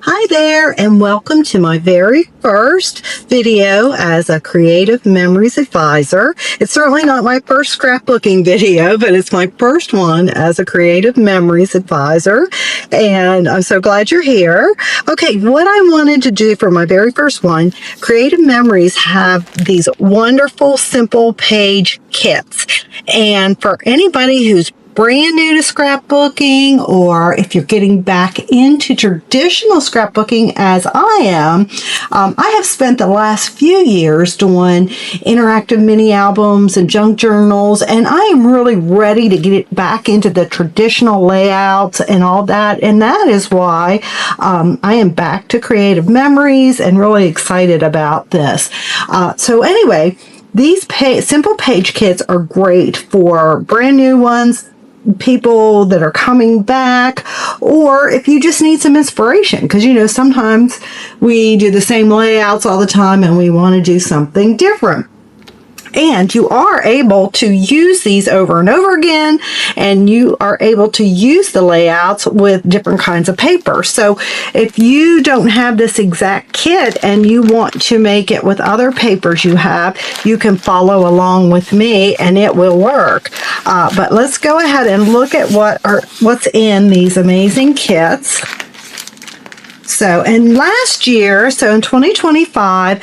Hi there, and welcome to my very first video as a Creative Memories Advisor. It's certainly not my first scrapbooking video, but it's my first one as a Creative Memories Advisor, and I'm so glad you're here. Okay, what I wanted to do for my very first one, Creative Memories have these wonderful simple page kits, and for anybody who's brand new to scrapbooking, or if you're getting back into traditional scrapbooking as I am, I have spent the last few years doing interactive mini albums and junk journals, and I am really ready to get it back into the traditional layouts and all that, and that is why I am back to Creative Memories and really excited about this. So anyway, these simple page kits are great for brand new ones, people that are coming back, or if you just need some inspiration, because sometimes we do the same layouts all the time and we want to do something different. And you are able to use these over and over again, and you are able to use the layouts with different kinds of paper. So if you don't have this exact kit and you want to make it with other papers you have, you can follow along with me and it will work. But let's go ahead and look at what's in these amazing kits. So, and last year, so in 2025,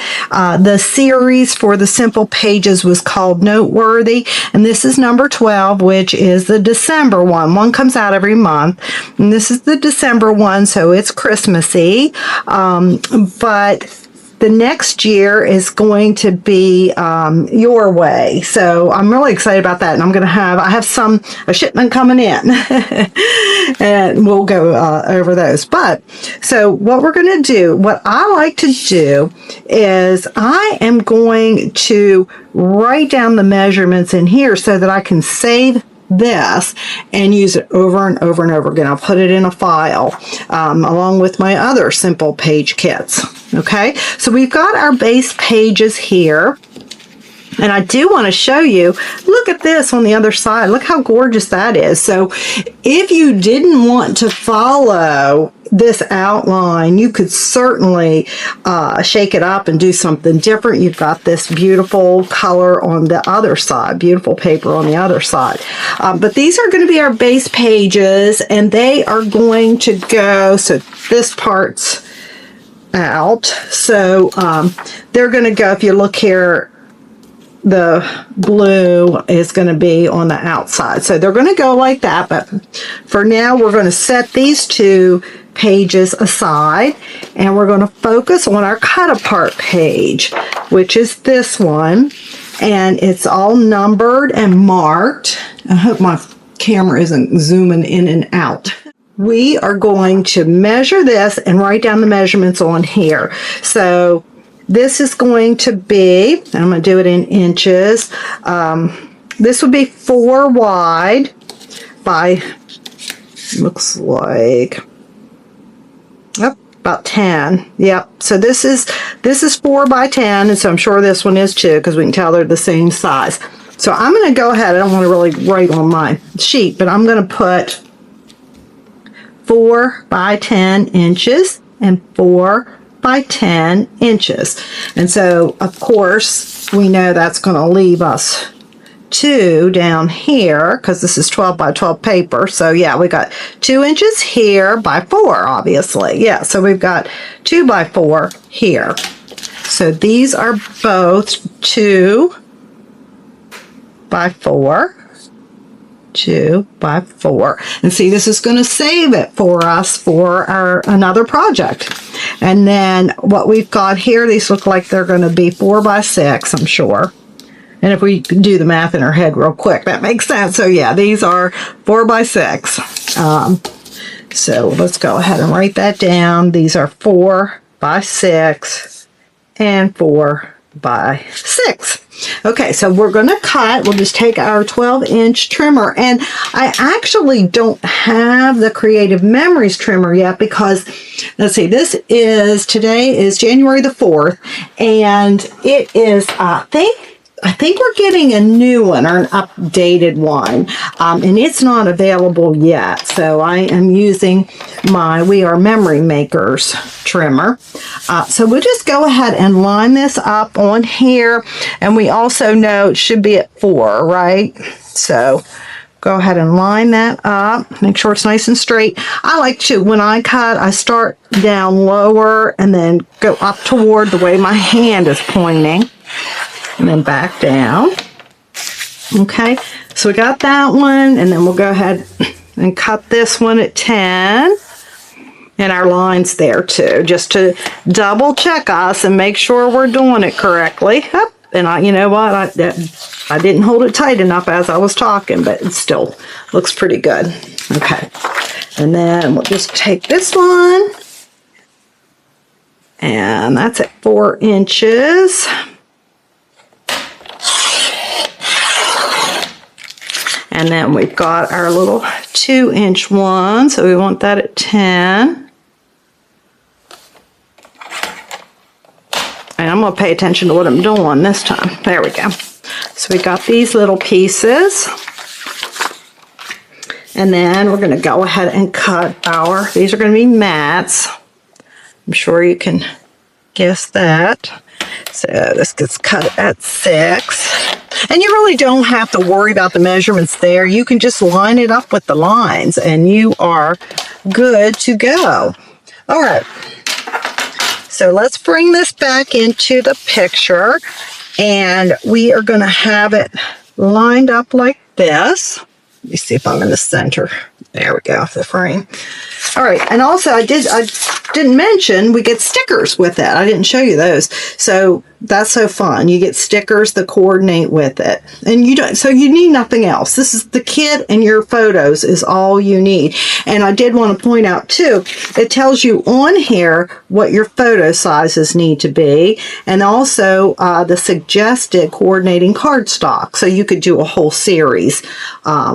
the series for the simple pages was called Noteworthy, and this is number 12, which is the December one. One comes out every month, and this is the December one, so it's Christmassy, but the next year is going to be Your Way. So I'm really excited about that. And I have a shipment coming in and we'll go over those. But so what we're going to do, what I like to do is I am going to write down the measurements in here so that I can save this and use it over and over and over again. I'll put it in a file along with my other simple page kits. Okay, so we've got our base pages here, and I do want to show you, look at this on the other side. Look how gorgeous that is. So if you didn't want to follow this outline, you could certainly shake it up and do something different. You've got this beautiful color on the other side, beautiful paper on the other side. But these are going to be our base pages, and they are going to go, so this part's out. So they're going to go, if you look here, the blue is going to be on the outside. So they're going to go like that, but for now we're going to set these two pages aside and we're going to focus on our cut apart page, which is this one, and it's all numbered and marked. I hope my camera isn't zooming in and out. We are going to measure this and write down the measurements on here. So this is going to be, I'm going to do it in inches. This would be 4 wide by, looks like, about 10. Yep. So this is 4 by 10, and so I'm sure this one is too, because we can tell they're the same size. So I'm going to go ahead. I don't want to really write on my sheet, but I'm going to put 4 by 10 inches and 4 by 10 inches. And so, of course, we know that's going to leave us 2 down here, because this is 12 by 12 paper. So yeah, we got 2 inches here by 4, obviously. Yeah, so we've got 2 by 4 here. So these are both 2 by 4. 2 by 4, and see, this is going to save it for us for another project. And then what we've got here, these look like they're going to be 4 by 6, I'm sure. And if we do the math in our head real quick, that makes sense. So yeah, these are 4 by 6. So let's go ahead and write that down. These are 4 by 6 and 4 by 6. Okay, so we're going to cut. We'll just take our 12-inch trimmer, and I actually don't have the Creative Memories trimmer yet because, let's see, today is January the 4th, and it is, I think, I think we're getting a new one or an updated one, and it's not available yet. So I am using my We Are Memory Makers trimmer. So we'll just go ahead and line this up on here, and we also know it should be at 4, right? So go ahead and line that up. Make sure it's nice and straight. I like to, when I cut, I start down lower and then go up toward the way my hand is pointing. And then back down. Okay, so we got that one, and then we'll go ahead and cut this one at 10. And our lines there too, just to double check us and make sure we're doing it correctly. And you know what, I didn't hold it tight enough as I was talking, but it still looks pretty good. Okay, and then we'll just take this one, and that's at 4 inches. And then we've got our little 2-inch one, so we want that at 10. And I'm going to pay attention to what I'm doing this time. There we go. So we got these little pieces. And then we're going to go ahead and cut these are going to be mats. I'm sure you can guess that. So this gets cut at 6. And you really don't have to worry about the measurements there. You can just line it up with the lines and you are good to go. All right. So let's bring this back into the picture, and we are going to have it lined up like this. Let me see if I'm in the center. There we go, the frame. All right, and also I didn't mention we get stickers with it. I didn't show you those. So that's so fun. You get stickers that coordinate with it. And so you need nothing else. This is the kit, and your photos is all you need. And I did want to point out too, it tells you on here what your photo sizes need to be, and also the suggested coordinating cardstock. So you could do a whole series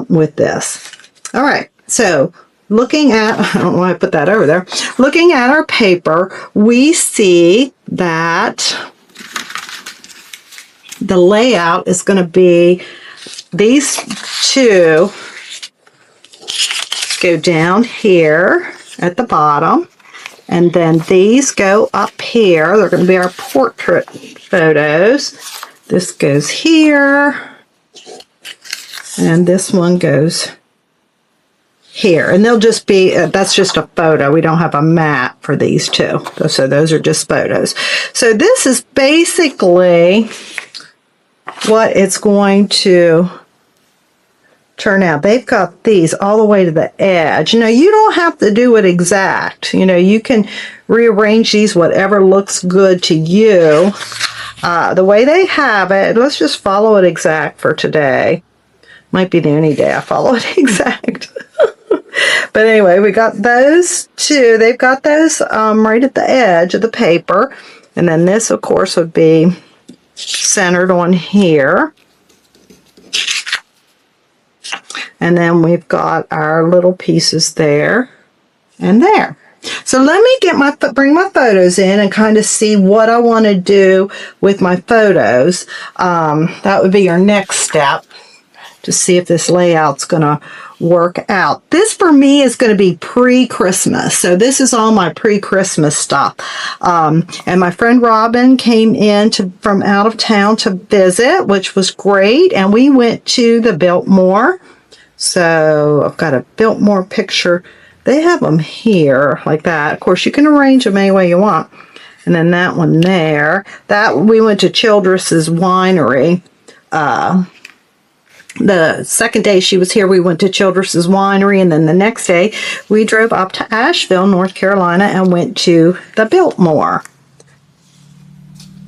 with this. All right, so looking at, I don't know why I put that over there. Looking at our paper, we see that the layout is going to be these two go down here at the bottom, and then these go up here. They're going to be our portrait photos. This goes here, and this one goes here, and they'll just be, that's just a photo. We don't have a mat for these two, so those are just photos. So this is basically what it's going to turn out. They've got these all the way to the edge. You know, you don't have to do it exact. You know, you can rearrange these whatever looks good to you. The way they have it, let's just follow it exact for today. Might be the only day I follow it exact. But anyway, we got those two. They've got those right at the edge of the paper. And then this, of course, would be centered on here. And then we've got our little pieces there and there. So let me bring my photos in and kind of see what I want to do with my photos. That would be your next step, to see if this layout's going to work out. This for me is going to be pre-Christmas. So this is all my pre-Christmas stuff. And my friend Robin came in from out of town to visit, which was great. And we went to the Biltmore. So I've got a Biltmore picture. They have them here like that. Of course, you can arrange them any way you want. And then that one there. That we went to Childress's Winery. The second day she was here, we went to Childress's Winery, and then the next day we drove up to Asheville, North Carolina, and went to the Biltmore.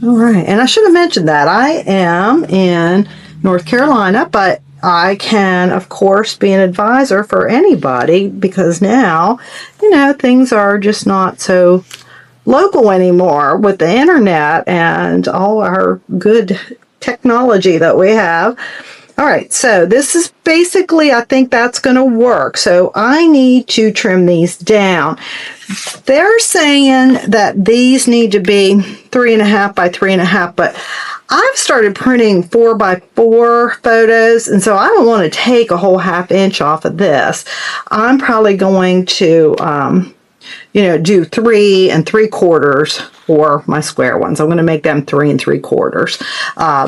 All right, and I should have mentioned that I am in North Carolina, but I can, of course, be an advisor for anybody, because now, you know, things are just not so local anymore with the internet and all our good technology that we have. All right, so this is basically, I think that's going to work. So I need to trim these down. They're saying that these need to be 3.5 by 3.5, but I've started printing 4x4 photos, and so I don't want to take a whole 1/2 inch off of this. I'm probably going to, do 3 3/4 for my square ones. I'm going to make them 3 3/4.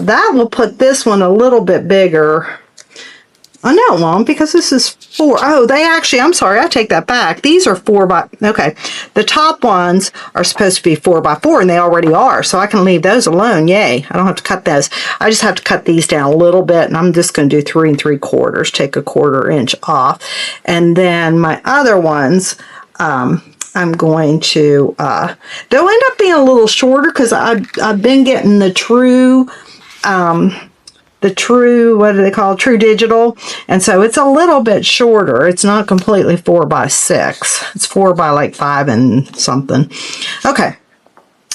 That will put this one a little bit bigger. Oh, no, it won't, because this is 4. Oh, they actually, I'm sorry, I take that back. These are 4x, okay. The top ones are supposed to be 4x4, and they already are, so I can leave those alone. Yay, I don't have to cut those. I just have to cut these down a little bit, and I'm just going to do 3 3/4, take a 1/4 inch off. And then my other ones, I'm going to, they'll end up being a little shorter because I've been getting the true, what do they call it? True digital. And so it's a little bit shorter. It's not completely 4x6. It's 4 by like 5 and something. Okay.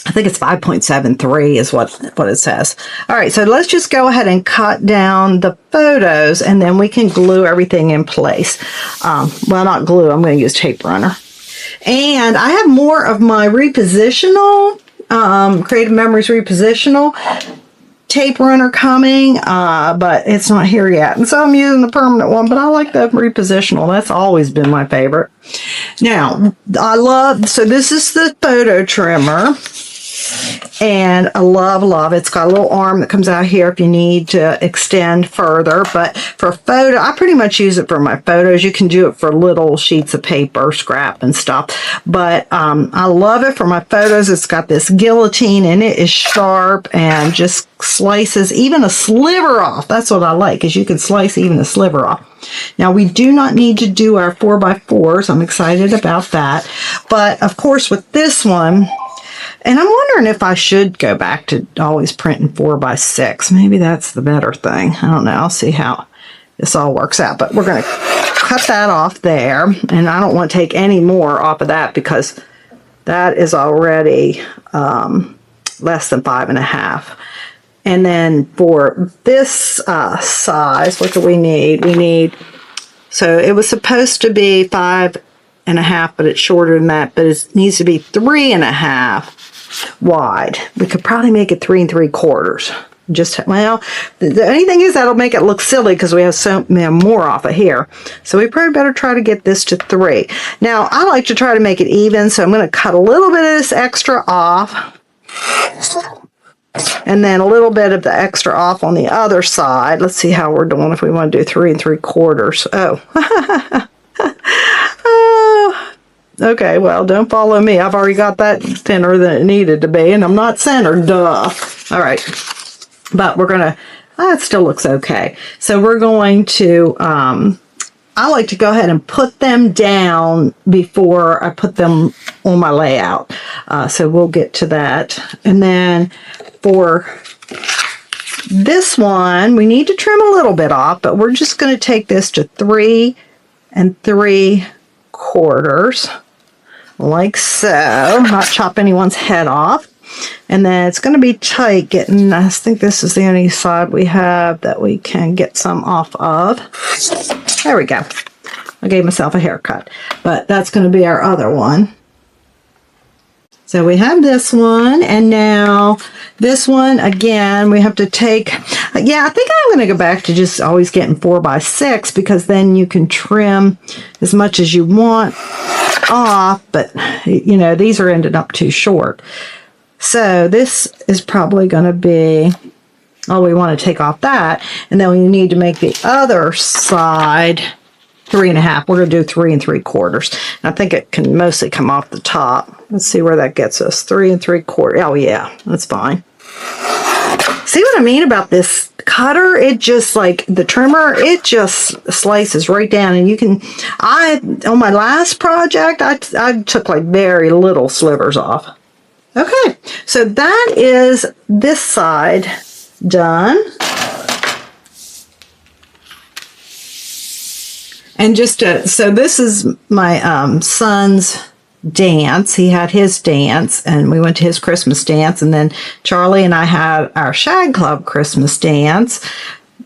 I think it's 5.73 is what it says. All right, so let's just go ahead and cut down the photos, and then we can glue everything in place. Well, not glue. I'm going to use tape runner. And I have more of my repositional, Creative Memories repositional tape runner coming, but it's not here yet. And so I'm using the permanent one, but I like the repositional. That's always been my favorite. Now, so this is the photo trimmer. And I love it. It's got a little arm that comes out here if you need to extend further. But for photo, I pretty much use it for my photos. You can do it for little sheets of paper, scrap and stuff. But I love it for my photos. It's got this guillotine and it is sharp and just slices even a sliver off. That's what I like, is you can slice even a sliver off. Now, we do not need to do our 4x4s. I'm excited about that. But of course, with this one, and I'm wondering if I should go back to always printing 4x6. Maybe that's the better thing. I don't know. I'll see how this all works out. But we're going to cut that off there. And I don't want to take any more off of that because that is already less than 5.5. And then for this size, what do we need? We need, so it was supposed to be 5.5, but it's shorter than that. But it needs to be 3.5 wide. We could probably make it 3 3/4. Just, well, the only thing is that'll make it look silly because we have so more off of here. So we probably better try to get this to 3. Now, I like to try to make it even, so I'm going to cut a little bit of this extra off. And then a little bit of the extra off on the other side. Let's see how we're doing if we want to do 3 3/4. Oh. Oh. Okay, well, don't follow me. I've already got that thinner than it needed to be, and I'm not centered, duh. All right, but we're going to, it still looks okay. So we're going to, I like to go ahead and put them down before I put them on my layout. So we'll get to that. And then for this one, we need to trim a little bit off, but we're just going to take this to 3 3/4, like so. Not chop anyone's head off. And then it's going to be tight getting, I think this is the only side we have that we can get some off of. There we go. I gave myself a haircut, but that's going to be our other one. So we have this one, and now this one, again, we have to take, yeah, I think I'm going to go back to just always getting 4x6 because then you can trim as much as you want off, but, you know, these are ended up too short. So this is probably going to be, oh, we want to take off that, and then we need to make the other side 3.5. We're going to do 3 3/4. And I think it can mostly come off the top. Let's see where that gets us. 3 3/4. Oh yeah, that's fine. See what I mean about this cutter? It just, like the trimmer, it just slices right down. And you can, on my last project, I took like very little slivers off. Okay, so that is this side done. And just so this is my son's dance. He had his dance, and we went to his Christmas dance. And then Charlie and I had our Shag Club Christmas dance.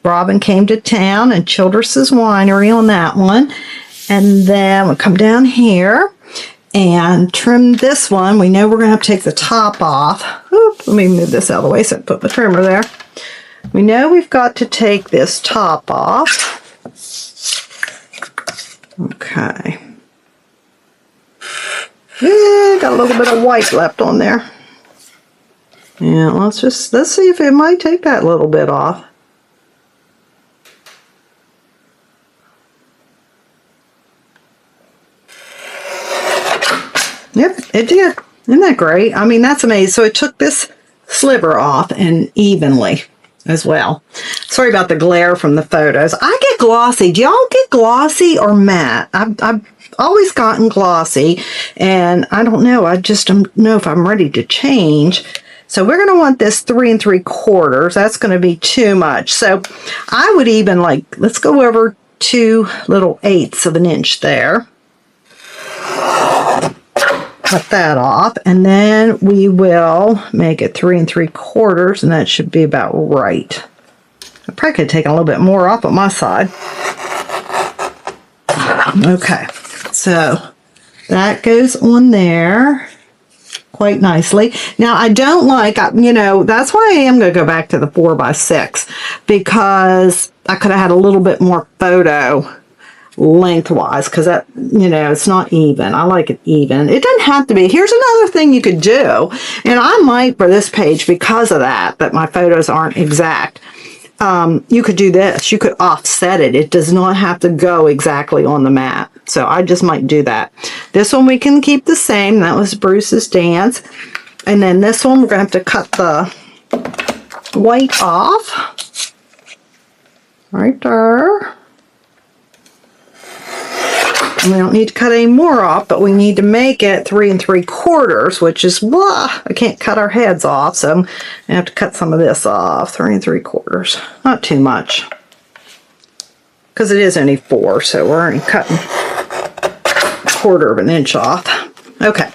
Robin came to town and Childress's Winery on that one. And then we'll come down here. and trim this one. We know we're going to have to take the top off. Oop, let me move this out of the way so I can put the trimmer there. We know we've got to take this top off. Okay. Yeah, got a little bit of white left on there. Yeah, let's see if it might take that little bit off. Yep, it did. Isn't that great? I mean, that's amazing. So it took this sliver off and evenly as well. Sorry about the glare from the photos. I get glossy. Do y'all get glossy or matte? I've always gotten glossy, and I don't know. I just don't know if I'm ready to change. So we're going to want this 3 3/4. That's going to be too much. So I would even let's go over 2 little 1/8 of an inch there. Cut that off, and then we will make it 3 3/4, and that should be about right. I probably could take a little bit more off on my side. Okay, so that goes on there quite nicely. Now I don't that's why I am going to go back to the 4x6, because I could have had a little bit more photo lengthwise, because that, it's not even. I like it even. It doesn't have to be. Here's another thing you could do, and I might for this page, because of that my photos aren't exact. You could do this. You could offset it. It does not have to go exactly on the mat. So I just might do that. This one we can keep the same. That was Bruce's dance. And then this one we're going to have to cut the white off. Right there. We don't need to cut any more off, but we need to make it 3 3/4, which is, I can't cut our heads off, so I'm going to have to cut some of this off. 3 3/4. Not too much, because it is only 4, so we're only cutting 1/4 of an inch off. Okay,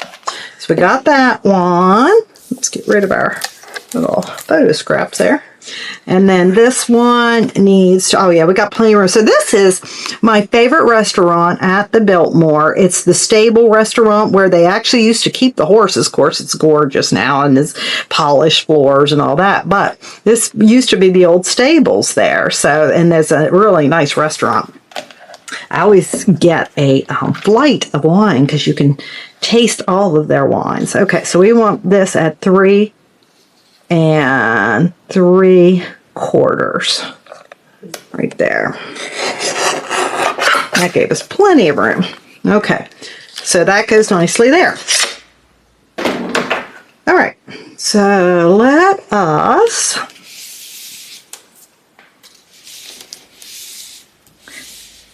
so we got that one. Let's get rid of our little photo scraps there. And then this one needs to, oh yeah, we got plenty of room. So this is my favorite restaurant at the Biltmore. It's the stable restaurant where they actually used to keep the horses. Of course, it's gorgeous now and there's polished floors and all that. But this used to be the old stables there. So, and there's a really nice restaurant. I always get a flight of wine because you can taste all of their wines. Okay, so we want this at 3 3/4 right there. That gave us plenty of room. Okay, so that goes nicely there. All right, so let us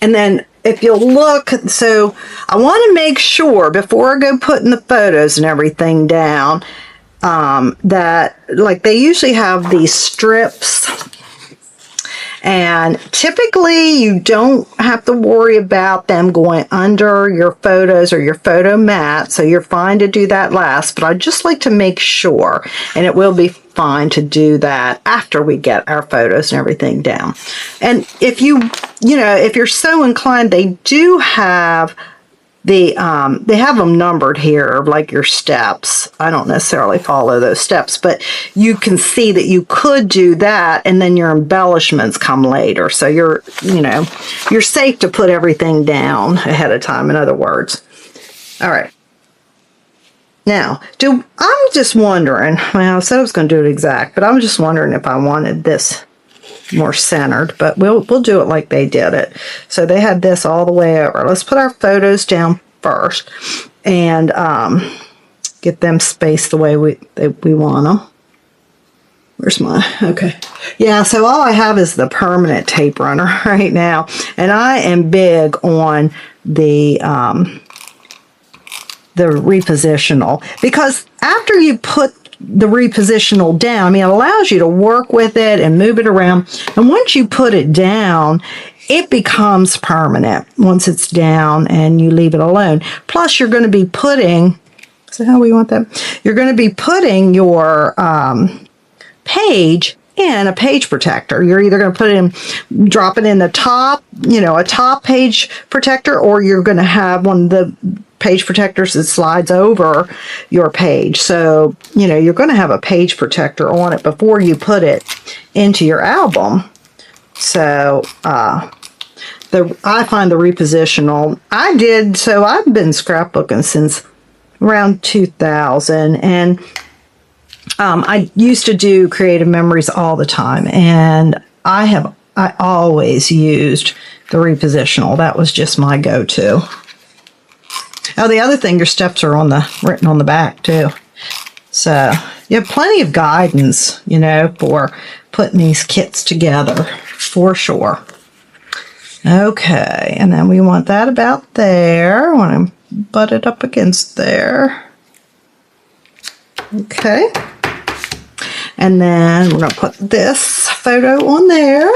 and then if you'll look, so I want to make sure before I go putting the photos and everything down that they usually have these strips, and typically you don't have to worry about them going under your photos or your photo mat, so you're fine to do that last, but I just like to make sure, and it will be fine to do that after we get our photos and everything down. And if if you're so inclined, they do have they have them numbered here, like your steps. I don't necessarily follow those steps, but you can see that you could do that, and then your embellishments come later. So you're safe to put everything down ahead of time, in other words. All right. Now, I'm just wondering, well, I said I was going to do it exact, but I was just wondering if I wanted this more centered, but we'll do it like they did it. So they had this all the way over. Let's put our photos down first and get them spaced the way we want them. Where's my, okay. Yeah, so all I have is the permanent tape runner right now, and I am big on the repositional, because after you put the repositional down, I mean, it allows you to work with it and move it around, and once you put it down, it becomes permanent once it's down and you leave it alone. Plus you're going to be putting, so how we want that, you're going to be putting your page and a page protector. You're either going to put it in, drop it in the top, you know, a top page protector, or you're going to have one of the page protectors that slides over your page. So, you know, you're going to have a page protector on it before you put it into your album. So, I find the repositional, I've been scrapbooking since around 2000, and I used to do creative memories all the time, and I always used the repositional. That was just my go-to. Oh, the other thing, your steps are written on the back too. So you have plenty of guidance, you know, for putting these kits together, for sure. Okay, and then we want that about there. I want to butt it up against there. Okay. And then we're going to put this photo on there.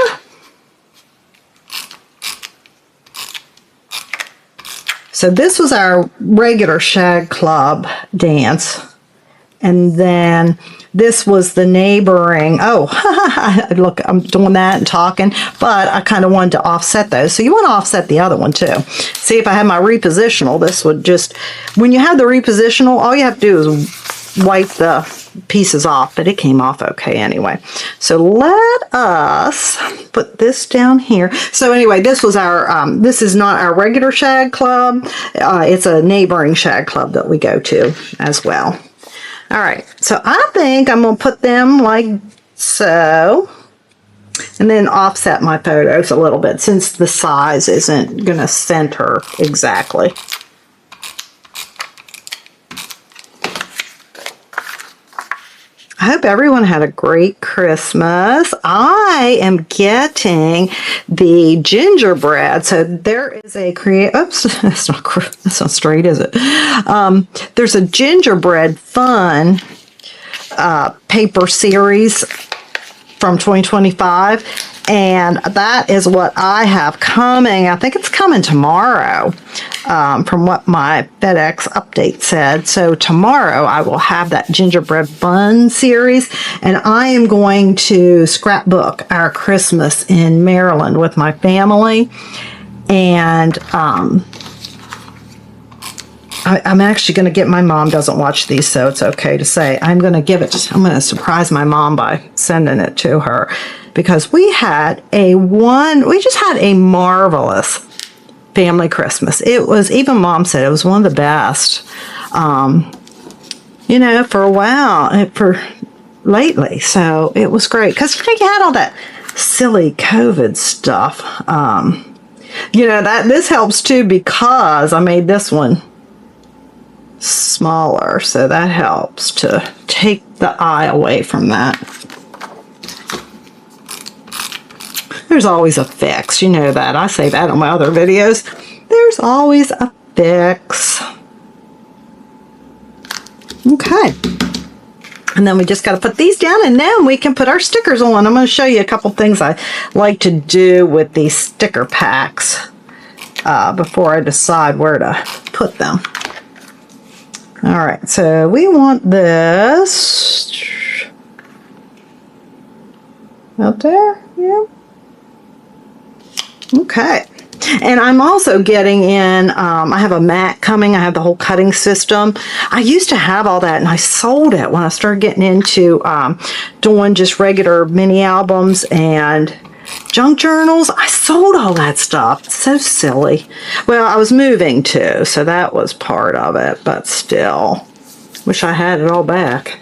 So this was our regular Shag Club dance. And then this was the neighboring, look, I'm doing that and talking, but I kind of wanted to offset those. So you want to offset the other one too. See, if I had my repositional, this would just, when you have the repositional, all you have to do is wipe the pieces off, but it came off okay anyway. So let us put this down here. So anyway, this was our, this is not our regular Shag Club. It's a neighboring Shag Club that we go to as well. All right, so I think I'm going to put them like so, and then offset my photos a little bit since the size isn't going to center exactly. I hope everyone had a great Christmas. I am getting the gingerbread. So there is a oops, that's not straight, is it? There's a gingerbread fun paper series from 2025, and that is what I have coming. I think it's coming tomorrow, from what my FedEx update said. So tomorrow I will have that gingerbread fun series, and I am going to scrapbook our Christmas in Maryland with my family. And I'm actually going to get, my mom doesn't watch these, so it's okay to say, I'm going to surprise my mom by sending it to her, because we just had a marvelous family Christmas. It was, even Mom said it was one of the best, you know, for a while, for lately. So it was great, because you had all that silly COVID stuff. You know, this helps too, because I made this one smaller, so that helps to take the eye away from that. There's always a fix, you know that. I say that on my other videos. There's always a fix. Okay. And then we just got to put these down, and then we can put our stickers on. I'm going to show you a couple things I like to do with these sticker packs before I decide where to put them. All right, so we want this out there, yeah. Okay, and I'm also getting in, I have a mat coming. I have the whole cutting system. I used to have all that, and I sold it when I started getting into doing just regular mini albums and junk journals. I sold all that stuff. It's so silly. Well, I was moving too, so that was part of it, but still, wish I had it all back.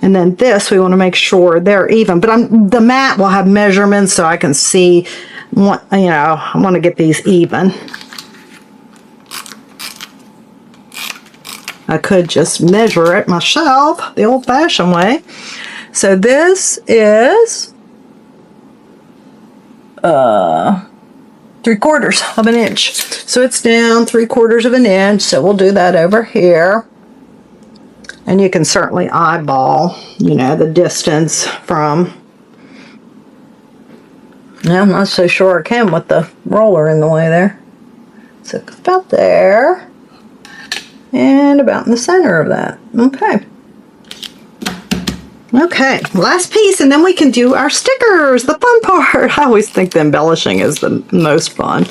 And then this, we want to make sure they're even, but the mat will have measurements so I can see what, you know, I want to get these even. I could just measure it myself the old-fashioned way. So this is 3/4 of an inch. So it's down 3/4 of an inch. So we'll do that over here. And you can certainly eyeball, you know, the distance from. No, I'm not so sure I can with the roller in the way there. So about there. And about in the center of that. Okay. Okay, last piece, and then we can do our stickers, the fun part. I always think the embellishing is the most fun.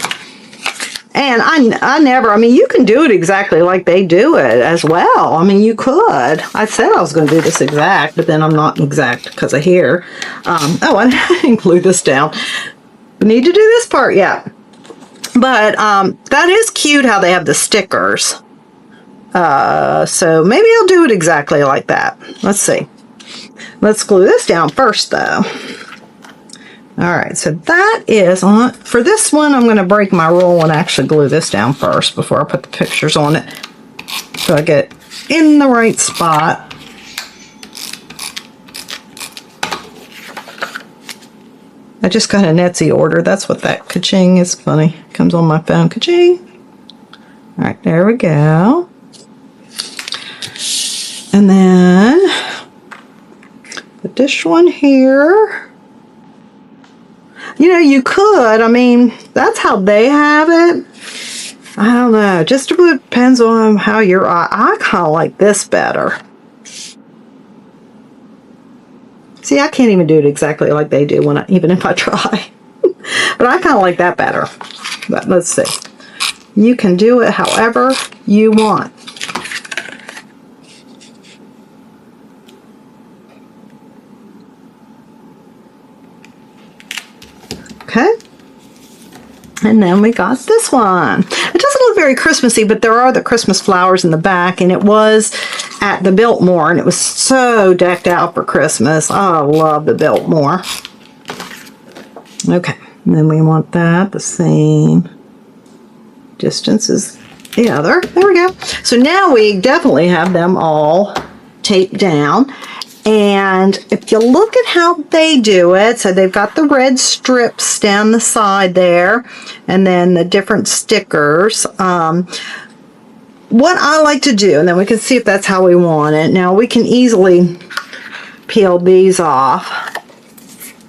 And I mean, you can do it exactly like they do it as well. I mean, you could. I said I was going to do this exact, but then I'm not exact because of here. Oh, I didn't glue this down. Need to do this part yet. But that is cute how they have the stickers. So maybe I'll do it exactly like that. Let's see. Let's glue this down first, though. All right, so that is on. For this one, I'm going to break my rule and actually glue this down first before I put the pictures on it, so I get in the right spot. I just got an Etsy order. That's what that ka-ching is. Funny. It comes on my phone. Ka-ching. All right, there we go. And then put this one here. You know, you could. I mean, that's how they have it. I don't know. Just depends on how your eye. I kind of like this better. See, I can't even do it exactly like they do even if I try. But I kind of like that better. But let's see. You can do it however you want. Okay. And then we got this one. It doesn't look very Christmassy, but there are the Christmas flowers in the back, and it was at the Biltmore, and it was so decked out for Christmas. Oh, I love the Biltmore. Okay, and then we want that the same distance as the other. There we go. So now we definitely have them all taped down. And if you look at how they do it, so they've got the red strips down the side there, and then the different stickers. What I like to do, and then we can see if that's how we want it. Now we can easily peel these off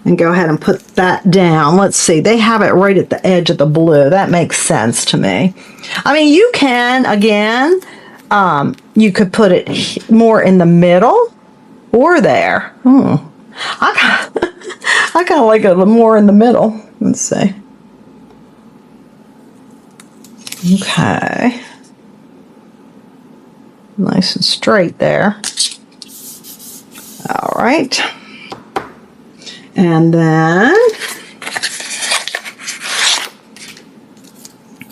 and go ahead and put that down. Let's see, they have it right at the edge of the blue. That makes sense to me. I mean, you can, again, you could put it more in the middle or there. I kind of like it a little more in the middle. Let's see. Okay. Nice and straight there. All right. And then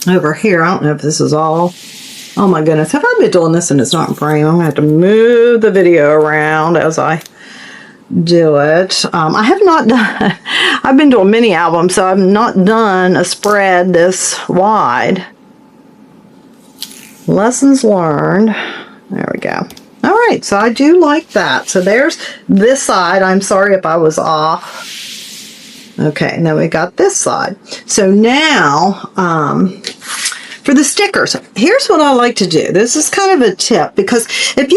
over here, I don't know if this is all. Oh my goodness, have I been doing this and it's not in frame? I'm gonna have to move the video around as I do it. I have not done, I've been doing mini albums, so I've not done a spread this wide. Lessons learned. There we go. All right, so I do like that. So there's this side. I'm sorry if I was off. Okay, and then we got this side. So now, for the stickers, here's what I like to do. This is kind of a tip, because if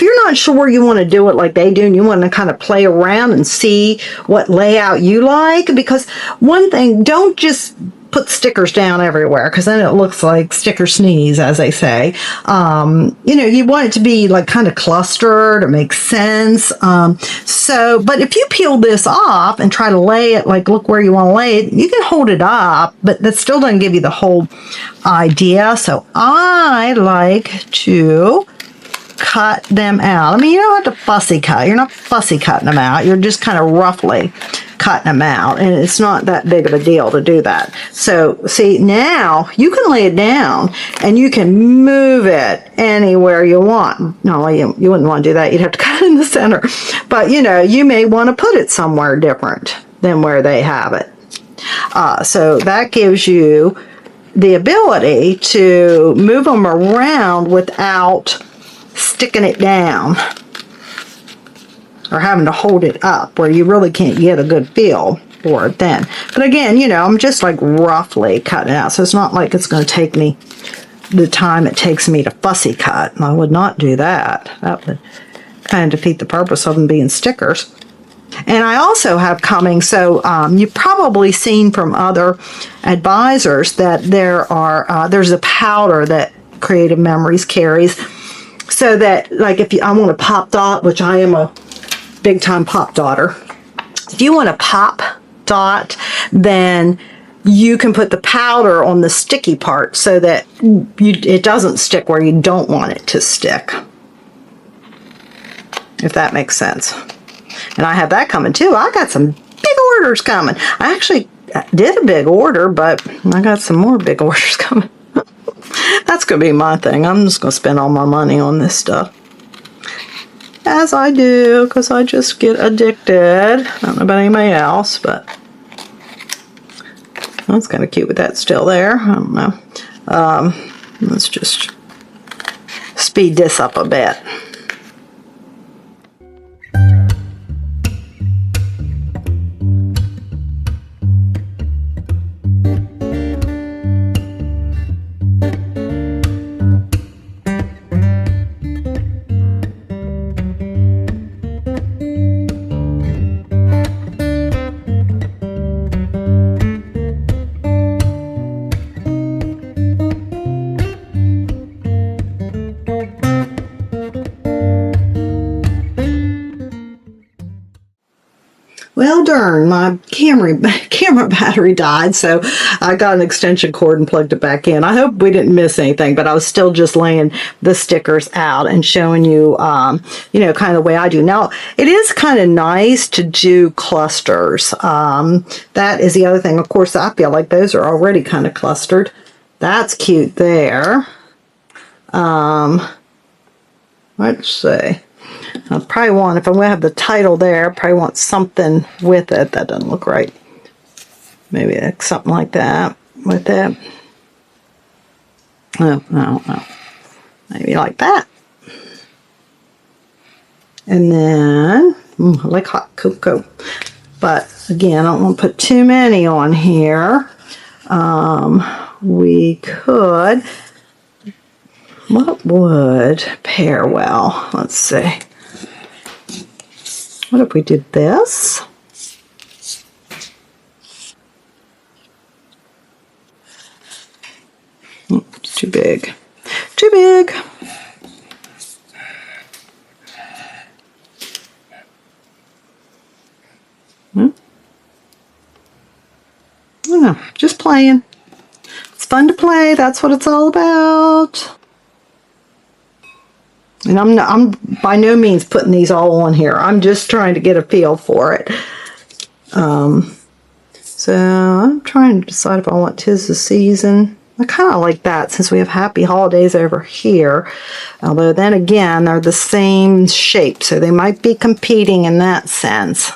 you're not sure you want to do it like they do and you want to kind of play around and see what layout you like, because one thing, don't just put stickers down everywhere, because then it looks like sticker sneeze, as they say. You know, you want it to be like kind of clustered or make sense. But if you peel this off and try to lay it, like look where you want to lay it, you can hold it up, but that still doesn't give you the whole idea. So I like to cut them out. I mean, you don't have to fussy cut. You're not fussy cutting them out. You're just kind of roughly cutting them out, and it's not that big of a deal to do that. So see, now you can lay it down and you can move it anywhere you want. No, you wouldn't want to do that. You'd have to cut it in the center, but you know, you may want to put it somewhere different than where they have it. So that gives you the ability to move them around without sticking it down or having to hold it up where you really can't get a good feel for it then. But again, you know, I'm just like roughly cutting it out, so it's not like it's going to take me the time it takes me to fussy cut. I would not do that. That would kind of defeat the purpose of them being stickers. And I also have coming, so you've probably seen from other advisors that there's a powder that Creative Memories carries, so that like if I want a pop dot, which I am a big time pop dotter. If you want a pop dot, then you can put the powder on the sticky part so that it doesn't stick where you don't want it to stick, if that makes sense. And I have that coming too. I got some big orders coming. I actually did a big order, but I got some more big orders coming. That's going to be my thing. I'm just going to spend all my money on this stuff. As I do, because I just get addicted. I don't know about anybody else, but that's kind of cute with that still there. I don't know. Let's just speed this up a bit. Well, darn, my camera battery died, so I got an extension cord and plugged it back in. I hope we didn't miss anything, but I was still just laying the stickers out and showing you, you know, kind of the way I do. Now, it is kind of nice to do clusters. That is the other thing. Of course, I feel like those are already kind of clustered. That's cute there. Let's see. I probably want, if I'm going to have the title there, I probably want something with it. That doesn't look right. Maybe something like that with it. Oh, I don't know. Maybe like that. And then, I like hot cocoa. But again, I don't want to put too many on here. We could, what would pair well? Let's see. What if we did this? It's too big. Too big. I don't know, just playing. It's fun to play. That's what it's all about. And I'm by no means putting these all on here. I'm just trying to get a feel for it. So I'm trying to decide if I want 'Tis the Season. I kind of like that since we have Happy Holidays over here. Although then again, they're the same shape, so they might be competing in that sense.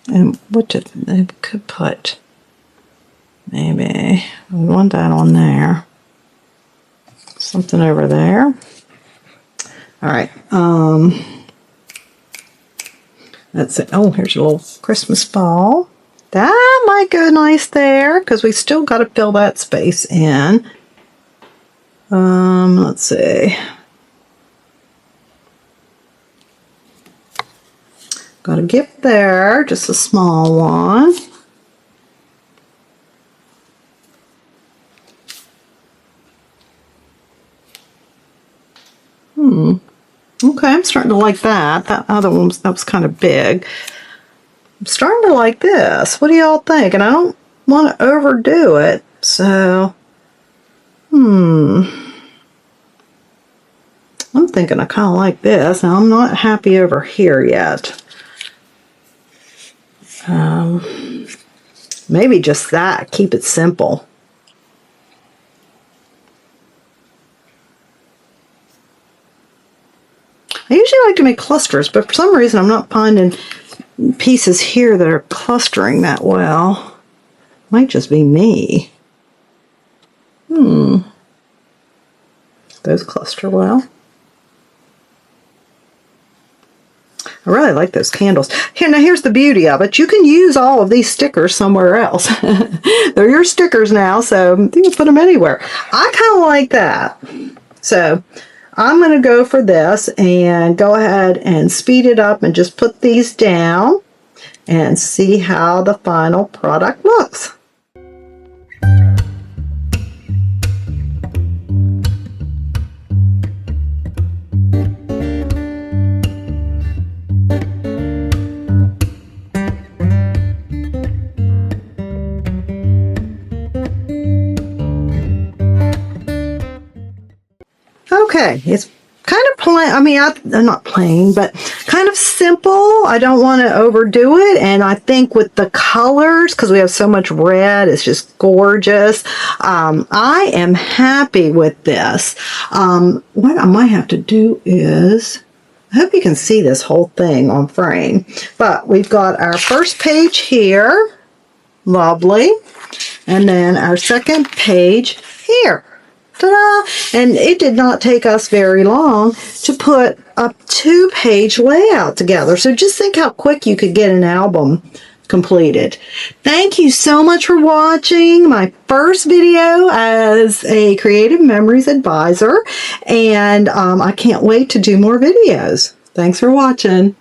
And what did they could put? Maybe we want that on there. Something over there. All right. That's it. Oh, here's a little Christmas ball. That might go nice there because we still got to fill that space in. Let's see. Got a gift there, just a small one. Okay, I'm starting to like that. That other one that was kind of big. I'm starting to like this. What do y'all think? And I don't want to overdo it, so I'm thinking I kind of like this. Now I'm not happy over here yet. Maybe just that. Keep it simple. I usually like to make clusters, but for some reason I'm not finding pieces here that are clustering that well. Might just be me. Those cluster well. I really like those candles. Here, now here's the beauty of it. You can use all of these stickers somewhere else. They're your stickers now, so you can put them anywhere. I kind of like that. So I'm going to go for this and go ahead and speed it up and just put these down and see how the final product looks. Okay, it's kind of plain. I mean, not plain, but kind of simple. I don't want to overdo it. And I think with the colors, because we have so much red, it's just gorgeous. I am happy with this. What I might have to do is, I hope you can see this whole thing on frame. But we've got our first page here. Lovely. And then our second page here. Ta-da! And it did not take us very long to put a 2-page layout together. So just think how quick you could get an album completed. Thank you so much for watching my first video as a Creative Memories Advisor. And I can't wait to do more videos. Thanks for watching.